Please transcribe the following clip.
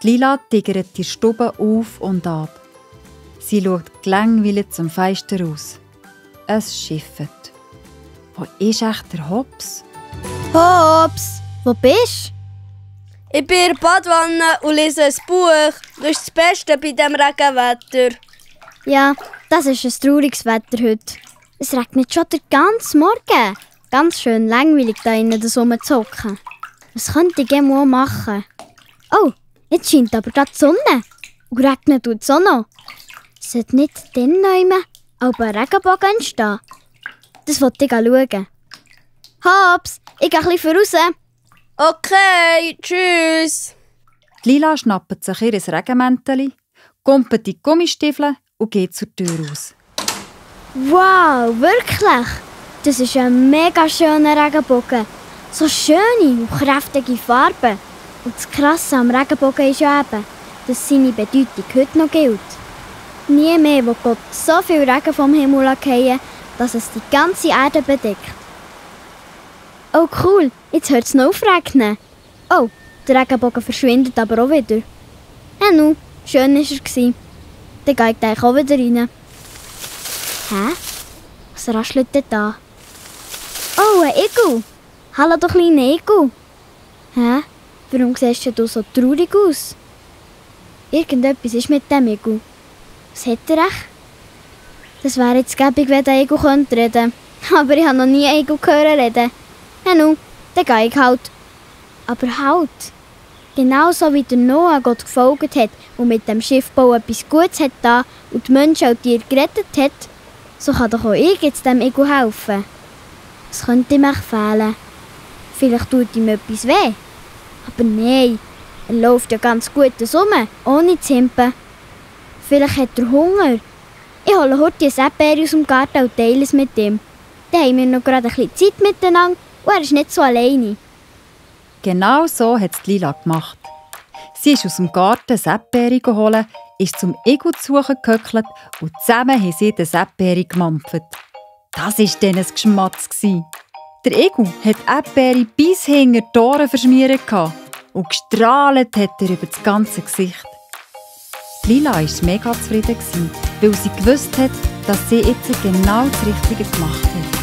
Lila tigert die Stube auf und ab. Sie schaut gelangweilt zum Fenster raus. Es schifft. Wo ist echt der Hops? Hops, wo bist Ich bin in der Badwanne und lese ein Buch. Das ist das Beste bei diesem Regenwetter. du? Ja, das ist ein trauriges Wetter heute. Es regnet schon den ganzen Morgen. Ganz schön langweilig da innen das rumzuhocken. Was könnte ich gerne machen? Oh, jetzt scheint aber gerade die Sonne. Und regnen tut es auch noch. Sollte nicht dann noch aber ein Regenbogen entstehen? Das wollte ich schauen. Hops, ich gehe ein bisschen voraus. Okay, tschüss. Lila schnappt sich ihr Regenmäntel, kumpelt die Gummistiefel und geht zur Tür raus. Wow, wirklich? Das ist ein mega schöner Regenbogen. So schöne und kräftige Farben. Und das Krasse am Regenbogen ist ja eben, dass seine Bedeutung heute noch gilt. Nie mehr will Gott so viel Regen vom Himmel fallen, dass es die ganze Erde bedeckt. Oh cool, jetzt hört es noch auf regnen. Oh, der Regenbogen verschwindet aber auch wieder. Nun, schön war er. Dann gehe ich gleich auch wieder rein. Hä? Was raschelt denn da? Oh, ein Igel! Hallo, du kleiner Igel! Hä? Warum siehst du so traurig aus? Irgendetwas ist mit dem Igel. Was hat er echt? Das wäre jetzt gäbig, wenn der Igel reden könnte. Aber ich habe noch nie einen Igel gehört reden. Nun, dann gehe ich halt. Aber halt! Genauso wie der Noah Gott gefolgt hat und mit dem Schiffbau etwas Gutes hat da und die Menschen und Tiere gerettet hat, so kann doch auch ich jetzt dem Igel helfen. Was könnte ihm echt fehlen? Vielleicht tut ihm etwas weh. Aber nein, er läuft ja ganz gut rum, ohne zu himpen. Vielleicht hat er Hunger. Ich hole heute ein Erdbeere aus dem Garten und teile es mit ihm. Dann haben wir noch gerade ein bisschen Zeit miteinander und er ist nicht so alleine. Genau so hat es Lila gemacht. Sie ist aus dem Garten Erdbeere geholt, ist zum Igel zugehöckelt und zusammen haben sie den Erdbeere gemampft. Das war dann ein Geschmatz. Der Igel hat Erdbeere bis hinter die Ohren verschmiert und gestrahlt hat er über das ganze Gesicht. Lila war mega zufrieden, weil sie gewusst hat, dass sie jetzt genau das Richtige gemacht hat.